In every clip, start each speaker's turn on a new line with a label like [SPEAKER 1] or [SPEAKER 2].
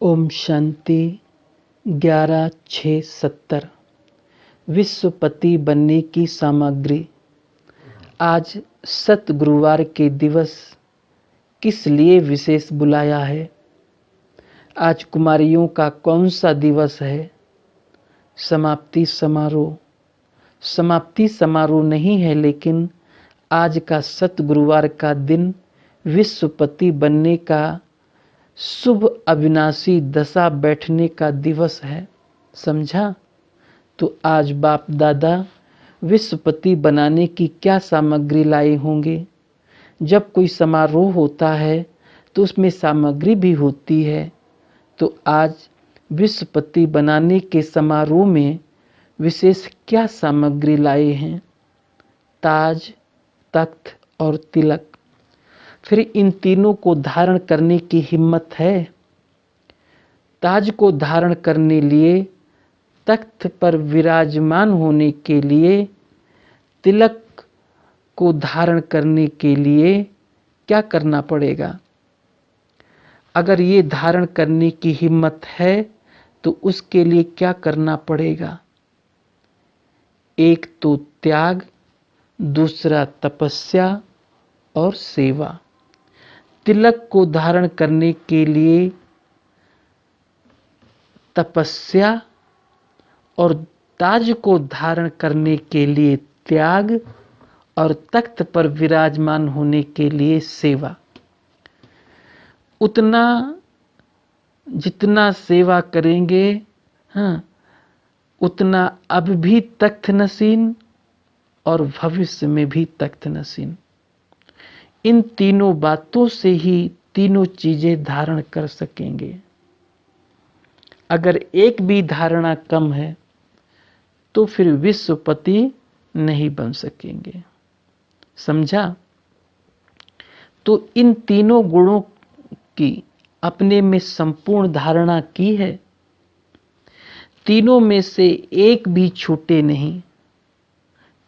[SPEAKER 1] ओम शांति 11/6/70। विश्वपति बनने की सामग्री। आज सत गुरुवार के दिवस किस लिए विशेष बुलाया है? आज कुमारियों का कौन सा दिवस है? समाप्ति समारोह। समाप्ति समारोह नहीं है, लेकिन आज का सत गुरुवार का दिन विश्वपति बनने का शुभ अविनाशी दशा बैठने का दिवस है। समझा? तो आज बाप दादा विश्वपति बनाने की क्या सामग्री लाए होंगे? जब कोई समारोह होता है तो उसमें सामग्री भी होती है। तो आज विश्वपति बनाने के समारोह में विशेष क्या सामग्री लाए हैं? ताज, तख्त और तिलक। फिर इन तीनों को धारण करने की हिम्मत है? ताज को धारण करने लिए, तख्त पर विराजमान होने के लिए, तिलक को धारण करने के लिए क्या करना पड़ेगा? अगर ये धारण करने की हिम्मत है तो उसके लिए क्या करना पड़ेगा? एक तो त्याग, दूसरा तपस्या और सेवा। तिलक को धारण करने के लिए तपस्या और ताज को धारण करने के लिए त्याग और तख्त पर विराजमान होने के लिए सेवा। उतना जितना सेवा करेंगे, उतना अब भी तख्त नसीन और भविष्य में भी तख्त नसीन। इन तीनों बातों से ही तीनों चीजें धारण कर सकेंगे। अगर एक भी धारणा कम है तो फिर विश्वपति नहीं बन सकेंगे। समझा? तो इन तीनों गुणों की अपने में संपूर्ण धारणा की है। तीनों में से एक भी छूटे नहीं।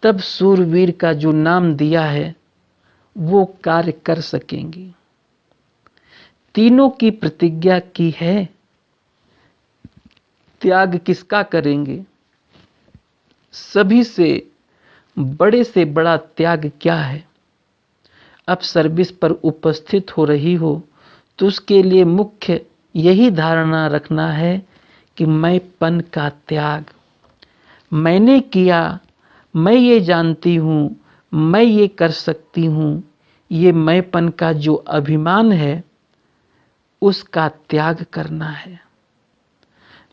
[SPEAKER 1] तब सूरवीर का जो नाम दिया है वो कार्य कर सकेंगे। तीनों की प्रतिज्ञा की है। त्याग किसका करेंगे? सभी से बड़ा त्याग क्या है? अब सर्विस पर उपस्थित हो रही हो तो उसके लिए मुख्य यही धारणा रखना है कि मैंपन का त्याग। मैंने किया, मैं ये जानती हूं, मैं ये कर सकती हूं, ये मैंपन का जो अभिमान है उसका त्याग करना है।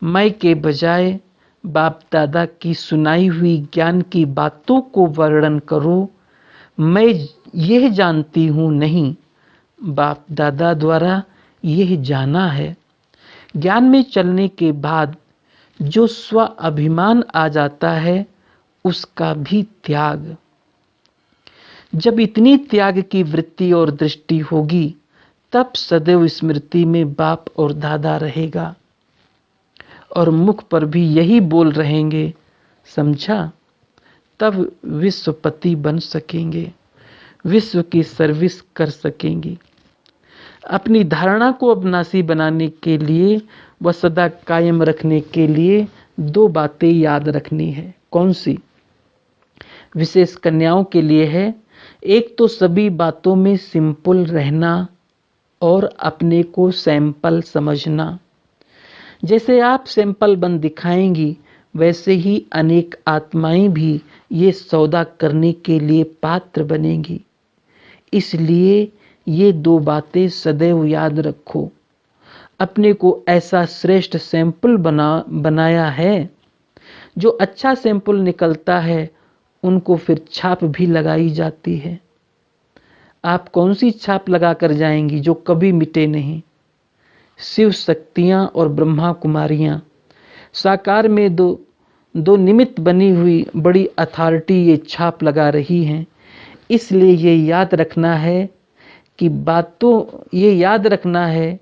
[SPEAKER 1] मैं के बजाय बाप दादा की सुनाई हुई ज्ञान की बातों को वर्णन करो। मैं यह जानती हूं नहीं, बाप दादा द्वारा यह जाना है। ज्ञान में चलने के बाद जो स्व अभिमान आ जाता है उसका भी त्याग। जब इतनी त्याग की वृत्ति और दृष्टि होगी तब सदैव स्मृति में बाप और दादा रहेगा और मुख पर भी यही बोल रहेंगे। समझा? तब विश्वपति बन सकेंगे, विश्व की सर्विस कर सकेंगे। अपनी धारणा को अविनाशी बनाने के लिए व सदा कायम रखने के लिए दो बातें याद रखनी है। कौन सी? विशेष कन्याओं के लिए है। एक तो सभी बातों में सिंपल रहना और अपने को सैंपल समझना। जैसे आप सैंपल बन दिखाएंगी वैसे ही अनेक आत्माएं भी ये सौदा करने के लिए पात्र बनेंगी। इसलिए ये दो बातें सदैव याद रखो। अपने को ऐसा श्रेष्ठ सैंपल बनाया है। जो अच्छा सैंपल निकलता है उनको फिर छाप भी लगाई जाती है। आप कौन सी छाप लगा कर जाएंगी जो कभी मिटे नहीं? शिव शक्तियां और ब्रह्मा कुमारियां साकार में दो निमित्त बनी हुई बड़ी अथॉरिटी ये छाप लगा रही हैं। इसलिए ये याद रखना है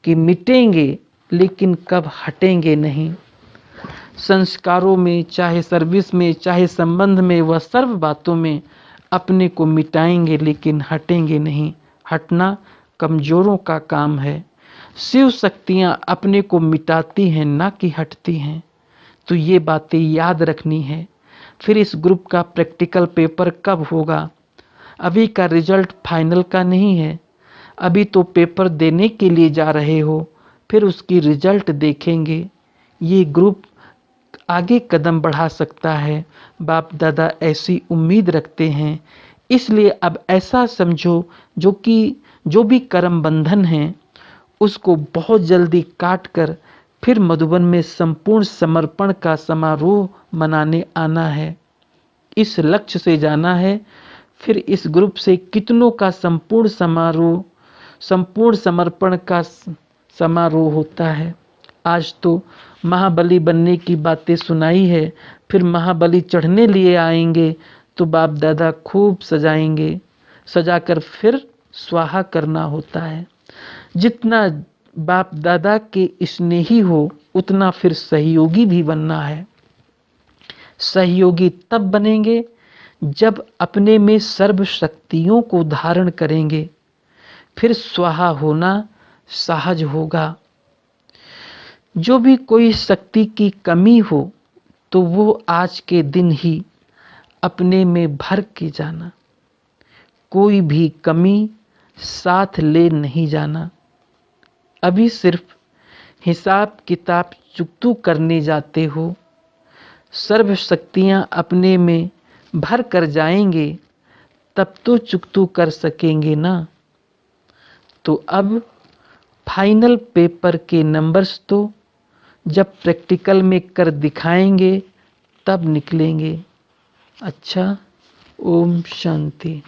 [SPEAKER 1] कि मिटेंगे लेकिन कब हटेंगे नहीं। संस्कारों में, चाहे सर्विस में, चाहे संबंध में, वह सर्व बातों में अपने को मिटाएंगे लेकिन हटेंगे नहीं। हटना कमजोरों का काम है। शिव शक्तियां अपने को मिटाती हैं ना कि हटती हैं। तो ये बातें याद रखनी है। फिर इस ग्रुप का प्रैक्टिकल पेपर कब होगा? अभी का रिजल्ट फाइनल का नहीं है। अभी तो पेपर देने के लिए जा रहे हो, फिर उसकी रिजल्ट देखेंगे। ये ग्रुप आगे कदम बढ़ा सकता है, बाप दादा ऐसी उम्मीद रखते हैं। इसलिए अब ऐसा समझो जो भी कर्म बंधन है उसको बहुत जल्दी काट कर फिर मधुबन में संपूर्ण समर्पण का समारोह मनाने आना है। इस लक्ष्य से जाना है। फिर इस ग्रुप से कितनों का संपूर्ण समर्पण का समारोह होता है। आज तो महाबली बनने की बातें सुनाई है, फिर महाबली चढ़ने लिए आएंगे तो बाप दादा खूब सजाएंगे, सजाकर फिर स्वाहा करना होता है। जितना बाप दादा के स्नेही हो उतना फिर सहयोगी भी बनना है। सहयोगी तब बनेंगे जब अपने में सर्व शक्तियों को धारण करेंगे, फिर स्वाहा होना सहज होगा। जो भी कोई शक्ति की कमी हो तो वो आज के दिन ही अपने में भर के जाना। कोई भी कमी साथ ले नहीं जाना। अभी सिर्फ हिसाब किताब चुकतू करने जाते हो। सर्व शक्तियां अपने में भर कर जाएंगे तब तो चुकतू कर सकेंगे ना। तो अब फाइनल पेपर के नंबर्स तो जब प्रैक्टिकल में कर दिखाएंगे तब निकलेंगे। अच्छा, ओम शांति।